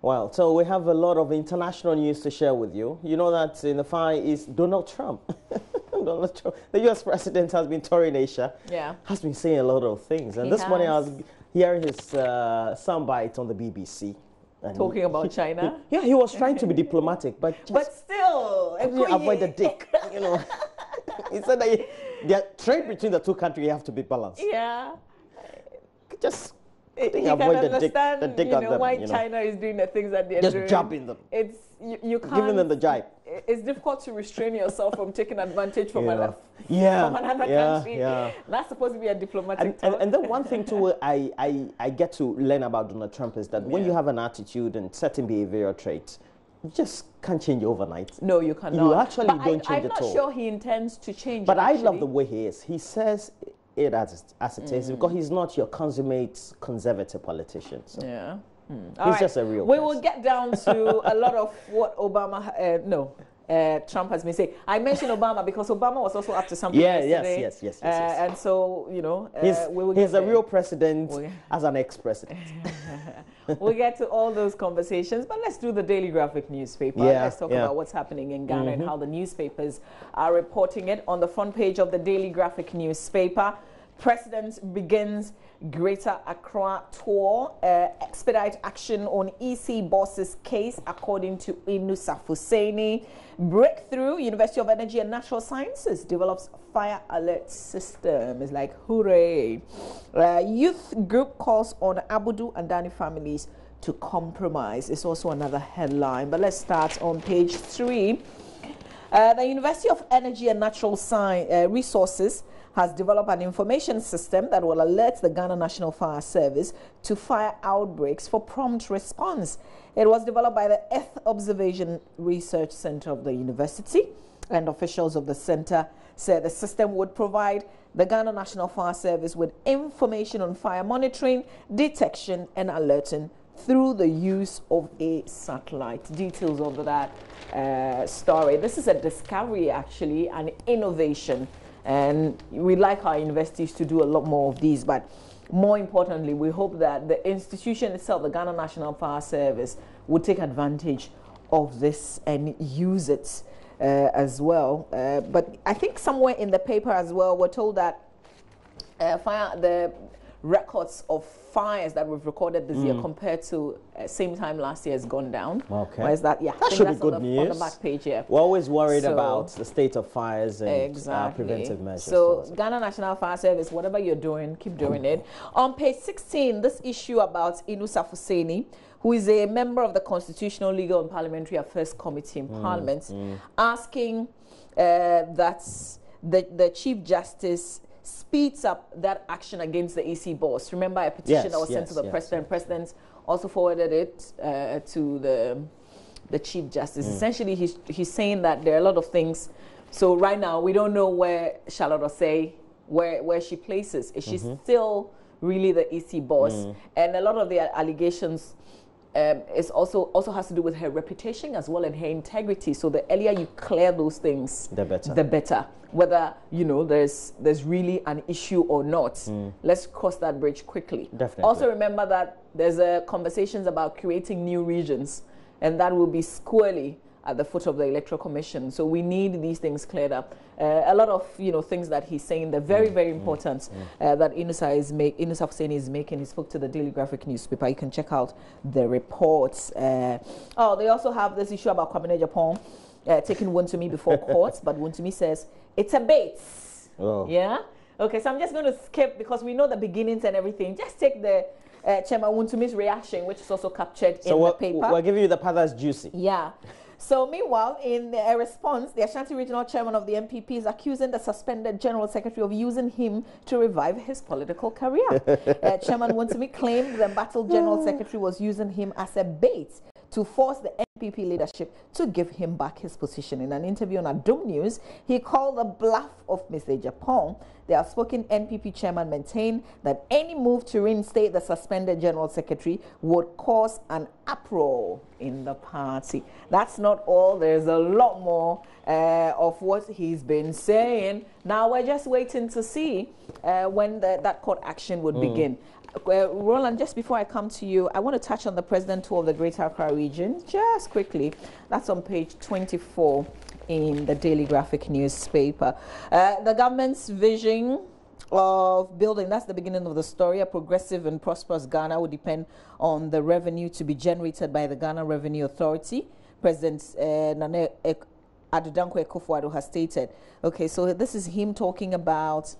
Well, so we have a lot of international news to share with you. You know that in the Far East, Donald Trump, Donald Trump, the U.S. president has been touring Asia. Yeah. Has been saying a lot of things. And this morning I was hearing his soundbite on the BBC. Talking about China? He was trying to be diplomatic, but still, avoid the dick, you know. He said that the trade between the two countries have to be balanced. Yeah. Just you avoid can the dick understand, on them. why China is doing the things that they're just doing. Just jabbing them. It's you can't. Giving them the jibe. It's difficult to restrain yourself from taking advantage from another country. Yeah. That's supposed to be a diplomatic talk. And then one thing too, I get to learn about Donald Trump is that when you have an attitude and certain behavioral traits, you just can't change overnight. No, you cannot. You actually don't change I'm at all. not sure he intends to change. But I love the way he is. He says it as it is because he's not your consummate conservative politician. So. Yeah. He's just a real We will get down to a lot of what Trump has been saying. I mentioned Obama because Obama was also up to something yesterday. Yes. And so, he's a real president as an ex-president. We'll get to all those conversations, but let's do the Daily Graphic newspaper. Let's talk about what's happening in Ghana and how the newspapers are reporting it. On the front page of the Daily Graphic newspaper, President begins Greater Accra tour, expedite action on EC boss's case, according to Inusa Fuseni. Breakthrough, University of Energy and Natural Sciences develops fire alert system. It's like, hooray. Youth group calls on Abudu and Dani families to compromise. It's also another headline, but let's start on page 3. The University of Energy and Natural Resources has developed an information system that will alert the Ghana National Fire Service to fire outbreaks for prompt response. It was developed by the Earth Observation Research Center of the university, and officials of the center said the system would provide the Ghana National Fire Service with information on fire monitoring, detection, and alerting through the use of a satellite. Details of that story. This is a discovery, actually, an innovation. And we like our universities to do a lot more of these, but more importantly, we hope that the institution itself, the Ghana National Fire Service, would take advantage of this and use it as well. But I think somewhere in the paper as well, we're told that the records of fires that we've recorded this year compared to same time last year has gone down. Okay. Why is that? Yeah, that should be good news. On the back page, yeah. We're always worried about the state of fires and preventive measures. So Ghana National Fire Service, whatever you're doing, keep doing it. On page 16, this issue about Inusa Fuseni, who is a member of the Constitutional, Legal and Parliamentary Affairs Committee in Parliament, asking that the Chief Justice speeds up that action against the EC boss. Remember a petition that was sent to the president. President also forwarded it to the Chief Justice. Essentially, he's saying that there are a lot of things. So right now, we don't know where Charlotte Osei, where she places. Is she still really the EC boss? And a lot of the allegations is also has to do with her reputation as well and her integrity. So the earlier you clear those things, the better. Whether there's really an issue or not, let's cross that bridge quickly. Definitely. Also remember that there's conversations about creating new regions, and that will be squarely at the foot of the Electoral Commission. So we need these things cleared up. A lot of things that he's saying, they're very, very important that Inusa Fuseni is making. He spoke to the Daily Graphic newspaper. You can check out the reports. They also have this issue about Kwabena Japan taking Wontumi before court, but Wontumi says it's a bait. Oh. Yeah? Okay, so I'm just going to skip because we know the beginnings and everything. Just take the Chairman Wontumi's reaction, which is also captured in the paper. We're giving you the part that's juicy. Yeah. So meanwhile, in a response, the Ashanti Regional Chairman of the MPP is accusing the suspended General Secretary of using him to revive his political career. Chairman Wontumi claimed the embattled General Secretary was using him as a bait to force the NPP leadership to give him back his position. In an interview on JoyNews, he called the bluff of Mr. Japan. The outspoken NPP chairman maintained that any move to reinstate the suspended general secretary would cause an uproar in the party. That's not all. There's a lot more of what he's been saying. Now we're just waiting to see when that court action would begin. Roland, just before I come to you, I want to touch on the president tour of the Greater Accra region just quickly. That's on page 24 in the Daily Graphic newspaper. The government's vision of building, that's the beginning of the story, a progressive and prosperous Ghana would depend on the revenue to be generated by the Ghana Revenue Authority. President Nana Addo Dankwa has stated. Okay, so this is him talking about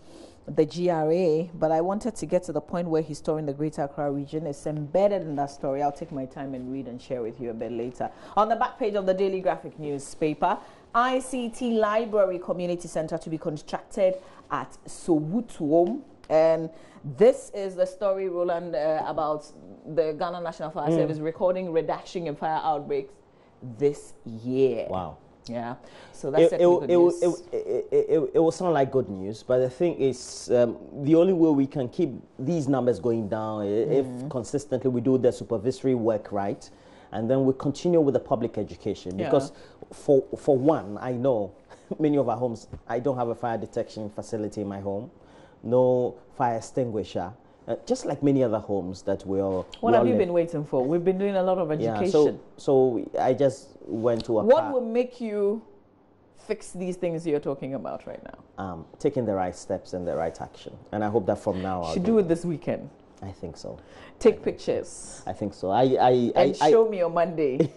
the GRA, but I wanted to get to the point where he's storing the Greater Accra region. It's embedded in that story. I'll take my time and read and share with you a bit later. On the back page of the Daily Graphic newspaper, ICT Library Community Center to be constructed at Sobutuom. And this is the story, Roland, about the Ghana National Fire Service recording reduction in fire outbreaks this year. Wow. Yeah, so that's it will sound like good news, but the thing is, the only way we can keep these numbers going down if consistently we do the supervisory work right, and then we continue with the public education. Because for one, I know many of our homes, I don't have a fire detection facility in my home, no fire extinguisher. Just like many other homes that we all... What have you been waiting for? We've been doing a lot of education. Yeah, so I just went to a... What will make you fix these things you're talking about right now? Taking the right steps and the right action. And I hope that from now on... Should do it this weekend. I think so. Take pictures. I think so. And show me on Monday.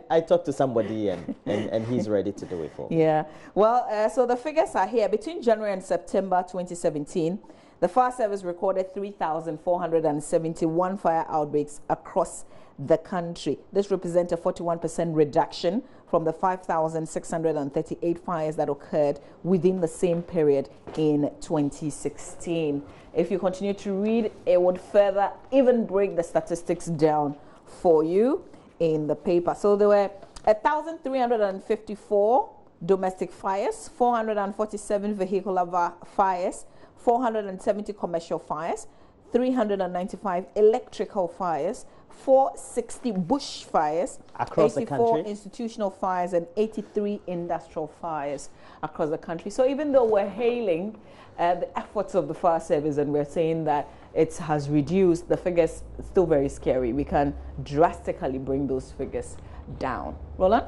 I talked to somebody and he's ready to do it for me. Yeah. Well, so the figures are here. Between January and September 2017, the fire service recorded 3,471 fire outbreaks across the country. This represents a 41% reduction from the 5,638 fires that occurred within the same period in 2016. If you continue to read, it would further even break the statistics down for you in the paper. So there were 1,354 domestic fires, 447 vehicular fires, 470 commercial fires, 395 electrical fires, 460 bush fires, across 84 the country, institutional fires, and 83 industrial fires across the country. So even though we're hailing the efforts of the fire service and we're saying that it has reduced, the figures still very scary. We can drastically bring those figures down. Roland?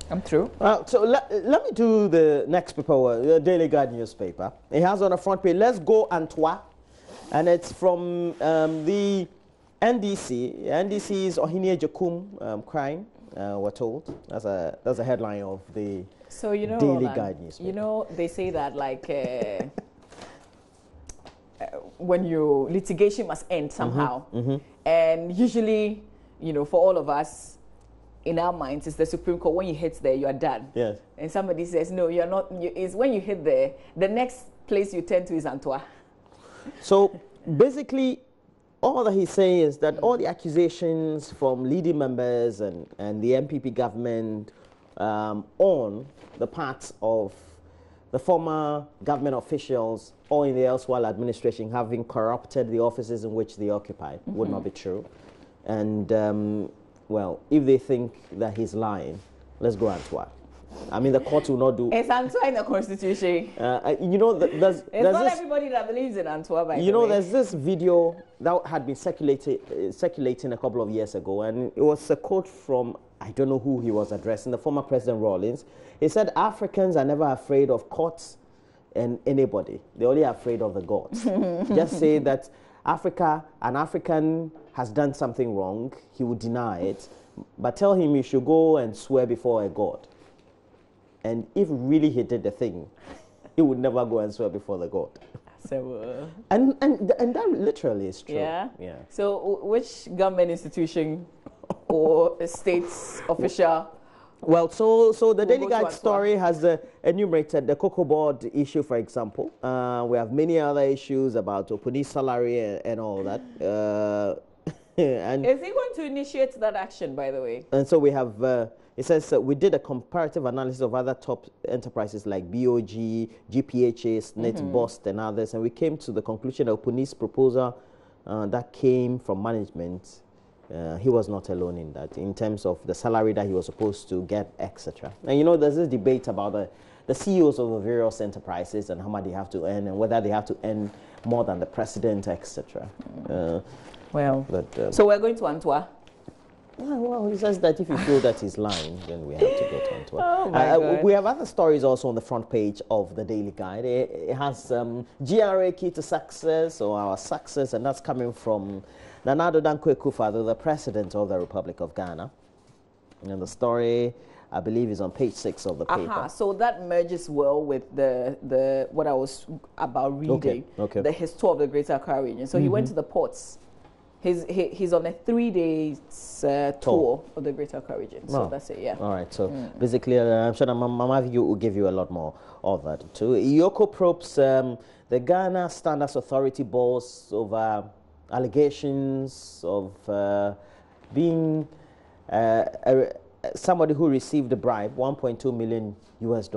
I'm through. So let me do the next paper, the Daily Guide newspaper. It has on the front page, let's go Antwa. And it's from the NDC. NDC is Ohinie Jakum crime, we're told. That's a headline of the Daily Roland, Guide newspaper. You know, they say that like when your litigation must end somehow. And usually, for all of us, in our minds, it's the Supreme Court. When you hit there, you are done. Yes. And somebody says, no, you're not. It's when you hit there, the next place you turn to is Antwa. So basically, all that he's saying is that all the accusations from leading members and the MPP government on the parts of the former government officials or in the elsewhere administration having corrupted the offices in which they occupied would not be true. And well, if they think that he's lying, let's go Antwa. I mean, the court will not do... It's Antwa in the Constitution. There's not everybody that believes in Antwa, by the way. There's this video that had been circulating a couple of years ago, and it was a quote from, I don't know who he was addressing, the former President Rawlings. He said, Africans are never afraid of courts and anybody. They're only afraid of the gods. Just say that an African has done something wrong, he would deny it, but tell him you should go and swear before a god. And if really he did the thing, he would never go and swear before the god. So, and that literally is true. Yeah. So which government institution or state's official? Well, so the Daily Guide story has enumerated the Cocoa Board issue, for example. We have many other issues about Opuni's salary and all that. And is he going to initiate that action, by the way? And so we have, it says we did a comparative analysis of other top enterprises like BOG, GPHA, SNIT, BOST, and others, and we came to the conclusion that Puni's proposal that came from management, he was not alone in that, in terms of the salary that he was supposed to get, etc. And you know, there's this debate about the CEOs of the various enterprises and how much they have to earn and whether they have to earn more than the president, etc. So we're going to Antwerp. Well, he says that if you feel that he's lying, then we have to go to Antwerp. Oh my God. We have other stories also on the front page of the Daily Guide. It has GRA key to success, or our success, and that's coming from Nana Addo Dankwa Akufo-Addo, the president of the Republic of Ghana. And the story, I believe, is on page 6 of the paper. So that merges well with the what I was about reading, the history of the Greater Accra region. So he went to the ports. He's on a 3-day tour of the Greater Accra region. So that's it, yeah. All right. So basically, I'm sure Mama will give you a lot more of that too. Iyoko probes the Ghana Standards Authority boss over allegations of being somebody who received a bribe, $1.2 million US.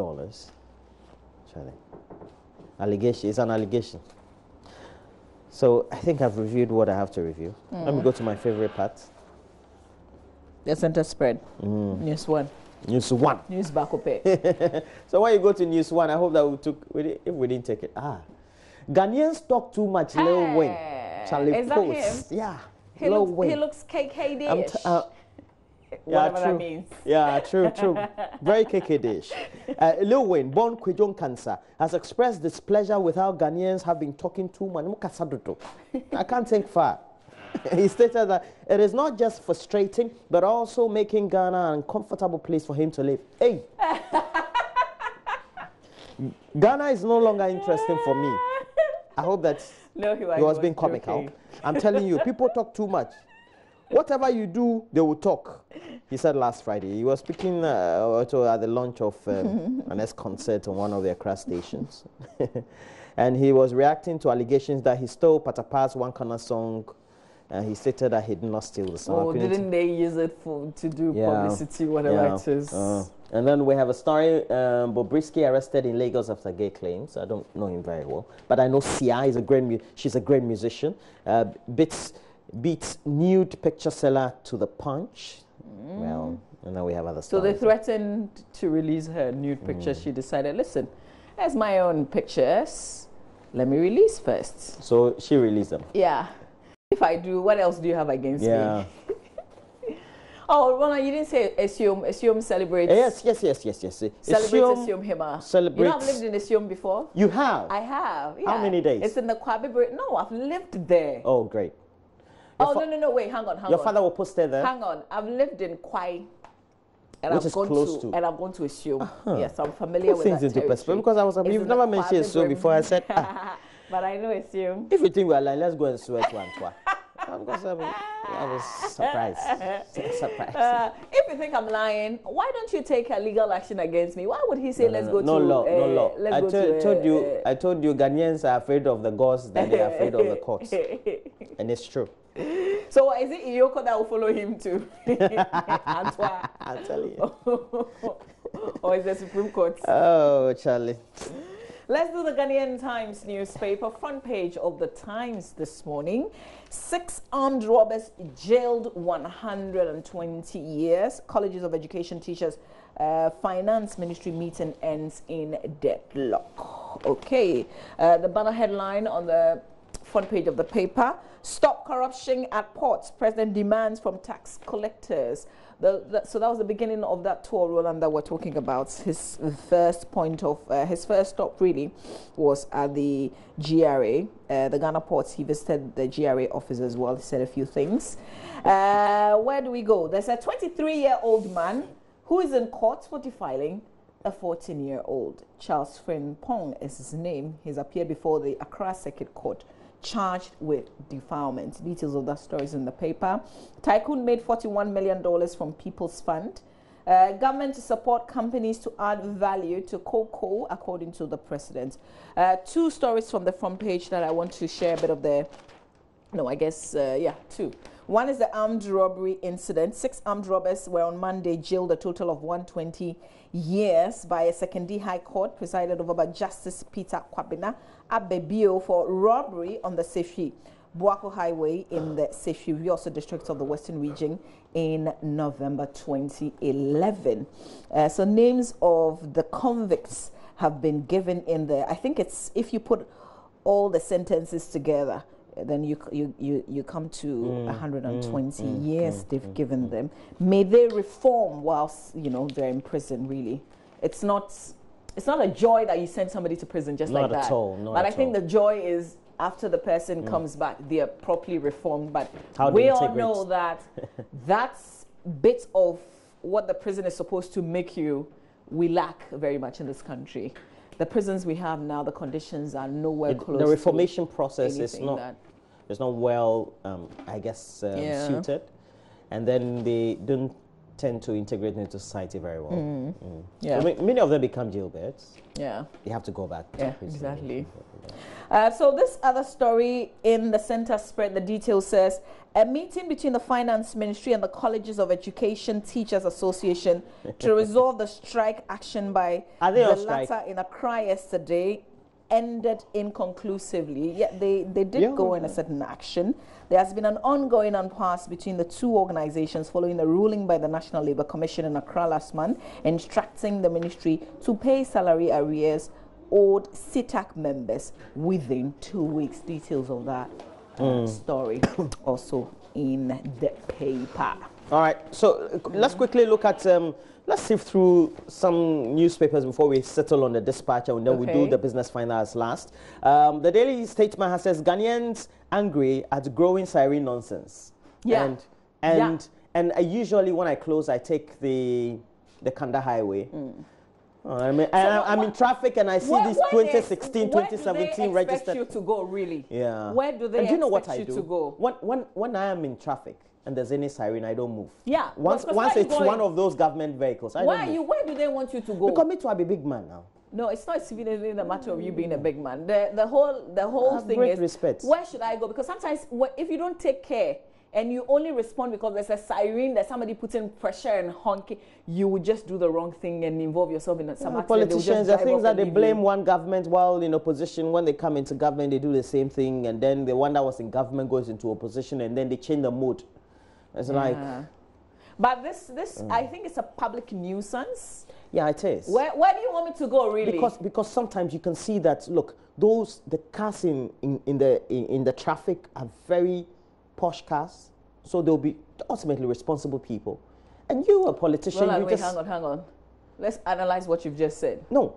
Charlie. Allegation. It's an allegation. So I think I've reviewed what I have to review. Let me go to my favorite part. The center spread. News 1. News 1. News back up. So when you go to News 1, I hope that if we didn't take it. Ghanaians talk too much. Lil Wayne. Charlie Is Post. That him? Yeah. He looks KK-ish. Whatever that means. Yeah, true. Very KK-ish. Lil Wayne, born Kwejon Cancer, has expressed displeasure with how Ghanaians have been talking too much. I can't think far. He stated that it is not just frustrating, but also making Ghana an uncomfortable place for him to live. Hey! Ghana is no longer interesting for me. I hope that he was being comical. I'm telling you, people talk too much. Whatever you do, they will talk. He said last Friday. He was speaking at the launch of an S concert on one of the Accra stations. And he was reacting to allegations that he stole Patapa's One Corner song. And he stated that he did not steal the song. Oh, didn't they use it to do publicity, whatever it is? And then we have a story, Bobrisky arrested in Lagos after gay claims. I don't know him very well. But I know Sia is she's a great musician. Beats nude picture seller to the punch. Well, and then we have other stories. So they threatened to release her nude pictures. She decided, listen, there's my own pictures. Let me release first. So she released them? Yeah. If I do, what else do you have against me? Oh, well, you didn't say Esiom celebrates. Yes. Celebrates Esiom Hima. Celebrates. You know, I've lived in Esiom before. You have? I have. Yeah. How many days? It's in the Kwabe. No, I've lived there. Oh, great. No, wait, hang on. Your father will post there? Hang on. I've lived in Kwai. And Which is close to. And I'm going to assume. Yes, I'm familiar with that into perspective, because you've never mentioned so before. I said, but I know assume. If you think we're like, let's go and swear to Antwa. Because I was surprised. If you think I'm lying, why don't you take a legal action against me? Why would he say let's go to... No law. I told you Ghanaians are afraid of the gods than they are afraid of the courts. And it's true. So is it Iyoko that will follow him to Antwerp? I'll tell you. Or is the Supreme Court? Oh, Charlie. Let's do the Ghanaian Times newspaper. Front page of the Times this morning. 6 armed robbers jailed 120 years. Colleges of Education teachers finance ministry meeting ends in deadlock. Okay. The banner headline on the front page of the paper. Stop corruption at ports. President demands from tax collectors. So that was the beginning of that tour, Roland, that we're talking about. His first point of, his first stop really was at the GRA, the Ghana ports. He visited the GRA office as well. He said a few things. Where do we go? There's a 23-year-old man who is in court for defiling a 14-year-old. Charles Frimpong is his name. He's appeared before the Accra Circuit Court, charged with defilement. Details of that story is in the paper. Tycoon made $41 million from People's Fund. Government to support companies to add value to cocoa, according to the president. 2 stories from the front page that I want to share a bit of the... No, I guess, 2. One is the armed robbery incident. 6 armed robbers were on Monday jailed a total of 120 years by a secondary high court presided over by Justice Peter Kwabena Abebio for robbery on the Sefi Buako Highway in the Sefi Rioso district of the Western Region in November 2011. So names of the convicts have been given in there. I think it's, if you put all the sentences together, then you come to 120 years they've given them. May they reform whilst, you know, they're in prison, really. It's not a joy that you send somebody to prison just like that. Not at all. But I think the joy is after the person comes back, they are properly reformed. But How we all know that that's bits of what the prison is supposed to make you, we lack very much in this country. The prisons we have now, the conditions are nowhere close. The reformation process is not well, I guess, suited, and then they don't tend to integrate into society very well. Yeah. So many of them become jailbirds. Yeah. They have to go back. Yeah, exactly. So this other story in the center spread, the detail says, a meeting between the Finance Ministry and the Colleges of Education Teachers Association to resolve the strike action by the latter in Accra yesterday ended inconclusively. Yet they did go in a certain action. There has been an ongoing impasse between the two organizations following the ruling by the National Labour Commission in Accra last month, instructing the ministry to pay salary arrears owed CITAC members within 2 weeks. Details of that story also in the paper. All right, so let's quickly look at let's sift through some newspapers before we settle on the dispatch, and then we do the business finance last. The Daily Statesman has says Ghanaians angry at growing siren nonsense. Yeah. And usually when I close, I take the Kanda Highway. I mean, I'm in traffic and I see this 2016, 2017 registered. Where do they expect you to go, really? Yeah. Where do they expect you to go? When I am in traffic and there's any siren, I don't move. Yeah. Once it's one of those government vehicles, I don't move. Where do they want you to go? Because me too, I'll be big man now. No, it's not even the matter of you being a big man. The whole thing is, respect. Where should I go? Because sometimes if you don't take care, and you only respond because there's a siren, there's somebody putting pressure and honking, you would just do the wrong thing and involve yourself in some accident. Politicians, the things that they blame one government while in opposition. When they come into government, they do the same thing, and then the one that was in government goes into opposition, and then they change the mood. It's like... But this I think it's a public nuisance. Yeah, it is. Where do you want me to go, really? Because sometimes you can see that, look, the cars in the traffic are very posh cars, so they'll be ultimately responsible people. And you, a politician, wait, hang on. Let's analyze what you've just said. No,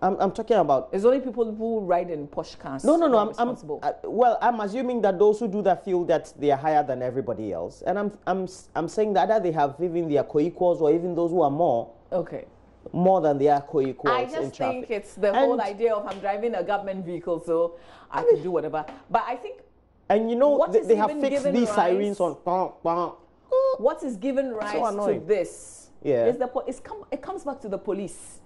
I'm talking about... It's only people who ride in posh cars. No, I'm assuming that those who do that feel that they are higher than everybody else. And I'm saying that either they have even their co-equals or even those who are more than their co-equals in traffic. I just think it's the whole idea of I'm driving a government vehicle, so I can do whatever. But I think... And you know, they have fixed these sirens on... What is given rise to this? Yeah. It comes back to the police.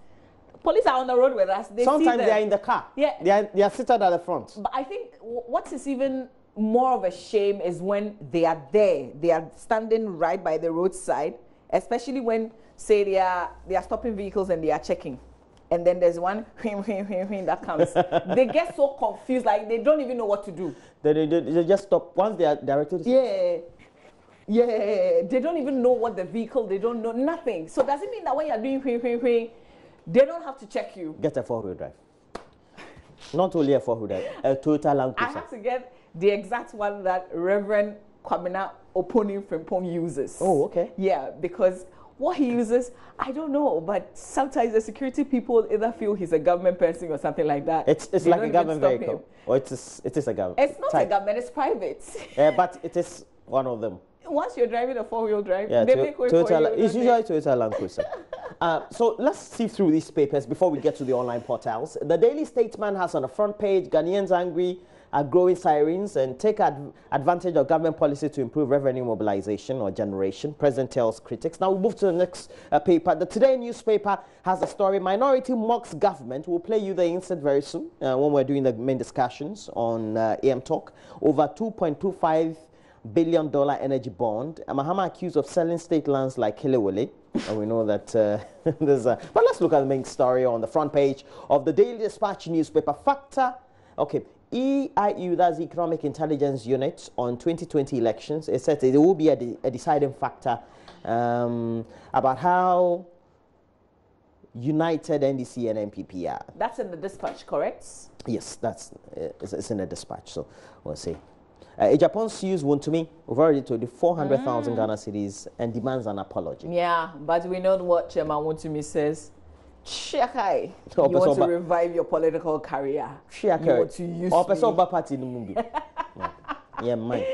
Police are on the road with us. Sometimes they are in the car. Yeah. They are seated at the front. But I think what is even more of a shame is when they are there. They are standing right by the roadside, especially when, say, they are stopping vehicles and they are checking. And then there's one that comes. They get so confused, like they don't even know what to do. They just stop once they are directed. Yeah, they don't even know what the vehicle, they don't know nothing. So does it mean that when you're doing they don't have to check you? Get a 4-wheel drive. Not only a 4-wheel drive, a Toyota Land Cruiser. I have to get the exact one that Reverend Kwabena Oponi Frimpong uses. Oh, okay. Yeah, because what he uses, I don't know, but sometimes the security people either feel he's a government person or something like that. It's like a government vehicle. Or it is a government. It's not a government, it's private. But it is one of them. Once you're driving a 4-wheel drive, they make way for you. It's usually Toyota Land Cruiser. So let's see through these papers before we get to the online portals. The Daily Statesman has on the front page, Ghanaians angry at growing sirens and take advantage of government policy to improve revenue mobilization or generation. President tells critics. Now we move to the next paper. The Today newspaper has a story, Minority Mocks Government. We'll play you the insert very soon when we're doing the main discussions on AM Talk. Over 2.25 billion energy bond. Mahama accused of selling state lands like Kilewole. And we know that there's a... But let's look at the main story on the front page of the Daily Dispatch newspaper. Factor... Okay, EIU, that's the Economic Intelligence Unit, on 2020 elections. It said it will be a deciding factor about how united NDC and NPP are. That's in the Dispatch, correct? Yes, it's in the Dispatch, so we'll see. Japan sues Wontumi. We've already told you 400,000 Ghana cedis and demands an apology. Yeah, but we know what Chairman Wontumi says. Chiakai, you want to revive your political career. Chiakai. You want to use me. Yeah, mine.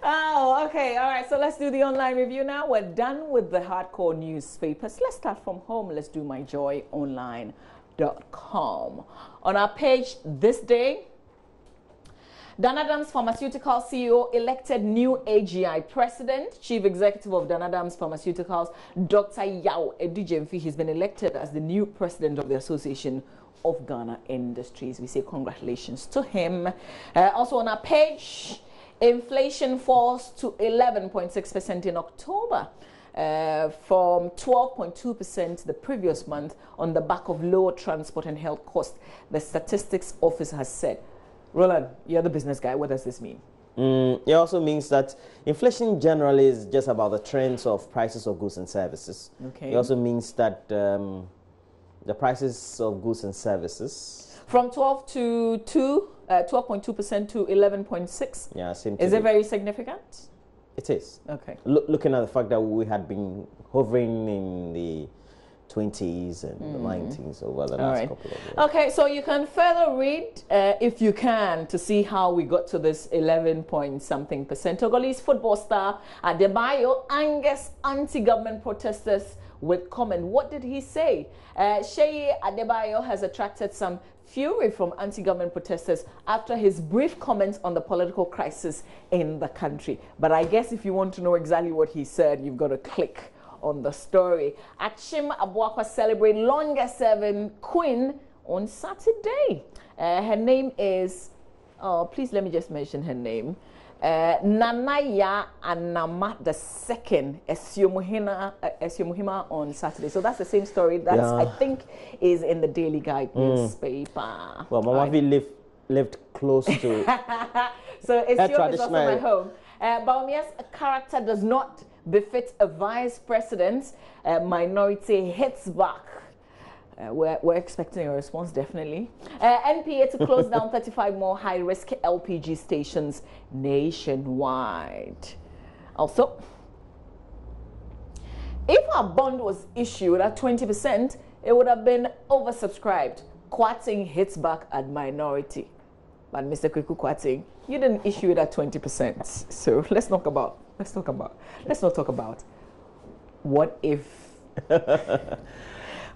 Oh, okay. All right. So let's do the online review now. We're done with the hardcore newspapers. Let's start from home. Let's do myjoyonline.com. On our page this day, Dan Adams Pharmaceutical CEO elected new AGI president. Chief Executive of Dan Adams Pharmaceuticals, Dr. Yao Edijemfi, has been elected as the new president of the Association of Ghana Industries. We say congratulations to him. Also on our page, inflation falls to 11.6% in October. From 12.2% the previous month on the back of lower transport and health costs, the Statistics Office has said. Roland, you're the business guy. What does this mean? It also means that inflation generally is just about the trends of prices of goods and services. Okay. It also means that the prices of goods and services... From 12.2% to 11.6%. Yeah, is it very significant? It is. Okay. Looking at the fact that we had been hovering in the 20s and the 90s over the last couple of years. Okay, so you can further read, if you can, to see how we got to this 11-point-something percent. Togolese football star Adebayo angers anti-government protesters with comment. What did he say? Sheyi Adebayo has attracted some fury from anti-government protesters after his brief comments on the political crisis in the country. But I guess if you want to know exactly what he said, you've got to click on the story. Achim Abuakwa celebrate longest serving queen on Saturday. Her name is, please let me just mention her name. Nanaya Anama II Esyomuhima on Saturday. So that's the same story that I think is in the Daily Guide newspaper. Well, Mama V lived close to so Esyomu is also my home. Baumia's character does not befit a vice president. Minority hits back. We're expecting a response, definitely. NPA to close down 35 more high-risk LPG stations nationwide. Also, if our bond was issued at 20%, it would have been oversubscribed. Kwating hits back at minority. But Mr. Kweku Kwating, you didn't issue it at 20%. So let's not talk about what if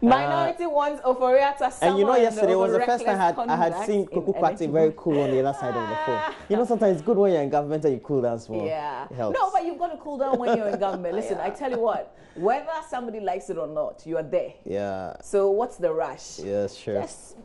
minority wants Oforiata. And you know, yesterday was the first time I had seen Kweku Kwating very cool on the other side of the phone. You know, sometimes it's good when you're in government and you cool down small. Yeah. No, but you've got to cool down when you're in government. Listen, I tell you what, whether somebody likes it or not, you are there. Yeah. So what's the rush? Yeah, sure. Just,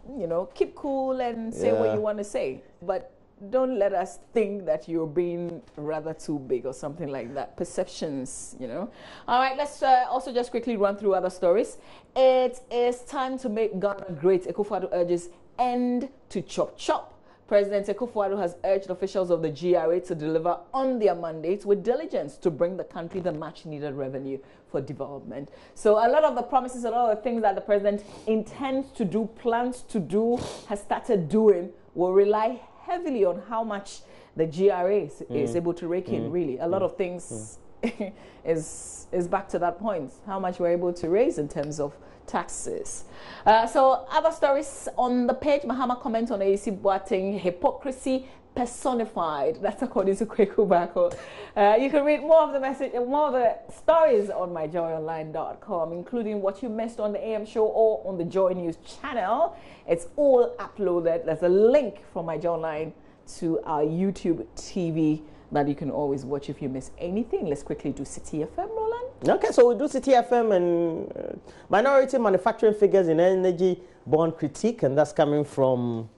keep cool and say what you want to say. But don't let us think that you're being rather too big or something like that. Perceptions, All right, let's also just quickly run through other stories. It is time to make Ghana great. Akufo-Addo urges end to chop chop. President Akufo-Addo has urged officials of the GRA to deliver on their mandate with diligence to bring the country the much-needed revenue for development. So a lot of the promises, a lot of the things that the president intends to do, plans to do, has started doing, will rely heavily on how much the GRA is able to rake in, really. A lot of things is back to that point, how much we're able to raise in terms of taxes. So other stories on the page, Mahama comment on AEC Boateng, hypocrisy personified. That's according to Kweku Bako. You can read more of the stories on myjoyonline.com, including what you missed on the AM show or on the Joy News channel. It's all uploaded. There's a link from My Joy Online to our YouTube TV that you can always watch if you miss anything. Let's quickly do City FM, Roland. Okay, so we'll do City FM and minority manufacturing figures in energy bond critique, and that's coming from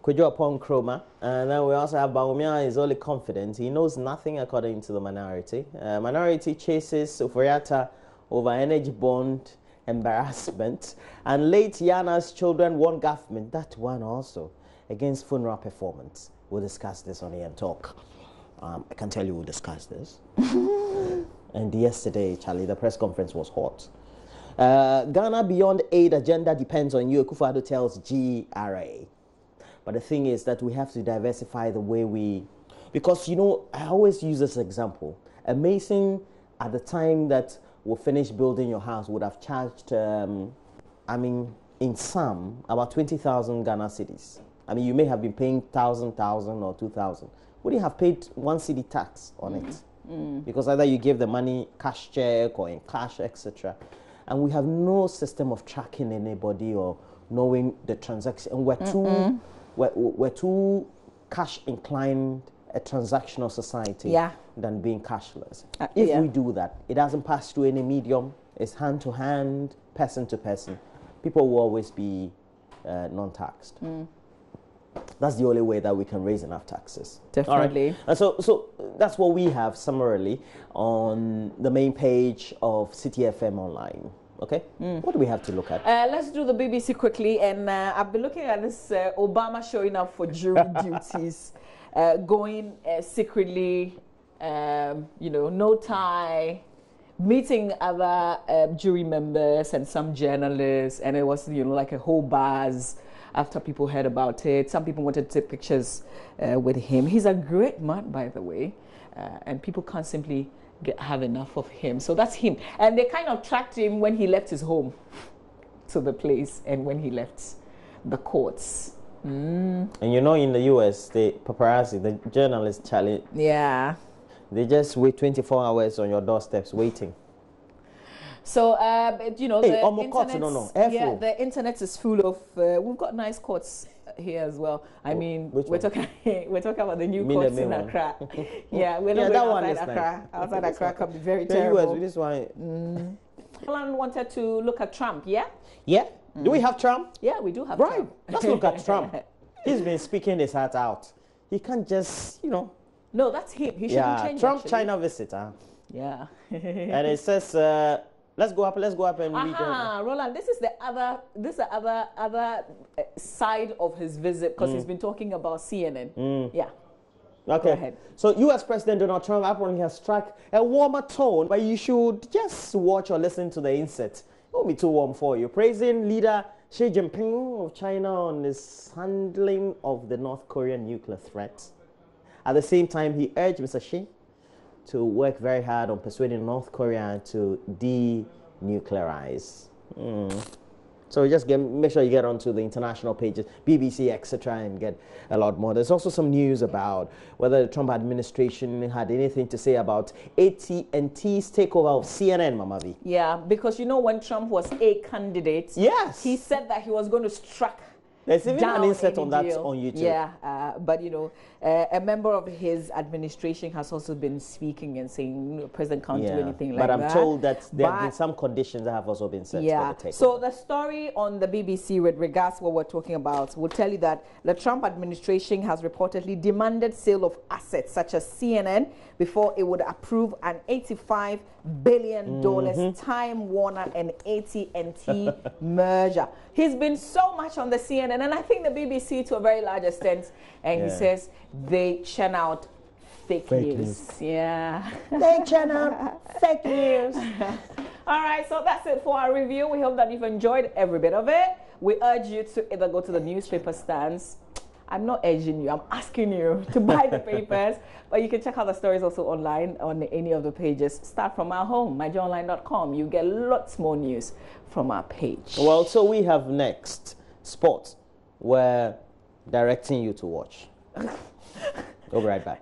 Kwejo upon Chroma. And then we also have Baumia is only confident. He knows nothing according to the minority. Minority chases Uforiata over energy bond embarrassment. And late Yana's children want government. That one also against funeral performance. We'll discuss this on AM Talk. I can tell you we'll discuss this. And yesterday, Charlie, the press conference was hot. Ghana Beyond Aid agenda depends on you, Akufo-Addo tells GRA. But the thing is that we have to diversify the way we... Because, you know, I always use this example. Amazing, at the time that we finished building your house, would have charged, I mean, in sum, about 20,000 Ghana cedis. I mean, you may have been paying 1,000 or 2,000. Would you have paid 1 cedi tax on it? Because either you give the money cash check or in cash, etc. And we have no system of tracking anybody or knowing the transaction. And we're too cash inclined, a transactional society than being cashless. If we do that, it doesn't pass through any medium. It's hand to hand, person to person. People will always be non-taxed. That's the only way that we can raise enough taxes. Definitely. Right. So that's what we have summarily on the main page of City FM Online. Okay? What do we have to look at? Let's do the BBC quickly. And I've been looking at this Obama showing up for jury duties, going secretly, you know, no tie, meeting other jury members and some journalists. And it was, you know, like a whole buzz after people heard about it. Some people wanted to take pictures with him. He's a great man, by the way, and people can't simply have enough of him. So that's him. And they kind of tracked him when he left his home to the place and when he left the courts. And you know, in the US, the paparazzi, the journalists, Charlie, they just wait 24 hours on your doorsteps waiting. So, you know, the internet is full of, we've got nice courts here as well. I mean, we're talking about the new courts in Accra. We're not going outside Accra. Outside Accra can be very terrible. This one. Holland wanted to look at Trump, Yeah? Do we have Trump? Yeah, we do have Trump. Let's look at Trump. He's been speaking his heart out. He can't just, you know. No, that's him. He shouldn't change. Trump China visitor. Yeah. And it says, let's go up and read it. Roland, this is the other side of his visit, because he's been talking about CNN. Yeah. Okay. Go ahead. So U.S. President Donald Trump apparently has struck a warmer tone, but you should just watch or listen to the insert. It won't be too warm for you. Praising leader Xi Jinping of China on his handling of the North Korean nuclear threat. At the same time, he urged Mr. Xi to work very hard on persuading North Korea to denuclearize. So just make sure you get onto the international pages, BBC, etc., and get a lot more. There's also some news about whether the Trump administration had anything to say about AT&T's takeover of CNN, Mama V. Yeah, because you know when Trump was a candidate, he said that he was going to strike There's even an insert on that on YouTube. Yeah, but you know, a member of his administration has also been speaking and saying the president can't do anything like that. But I'm told that there have been some conditions that have also been set for the takeover. So the story on the BBC with regards to what we're talking about will tell you that the Trump administration has reportedly demanded sale of assets such as CNN before it would approve an $85 billion Time Warner and AT&T merger. He's been so much on the CNN, and I think the BBC to a very large extent, and he says they churn out fake news. Yeah. They churn out fake news. All right, so that's it for our review. We hope that you've enjoyed every bit of it. We urge you to either go to the newspaper stands. I'm not urging you, I'm asking you to buy the papers, but you can check out the stories also online on any of the pages. Start from our home, myjoyonline.com. You get lots more news from our page. Well, so we have next sports. We're directing you to watch. We'll be right back.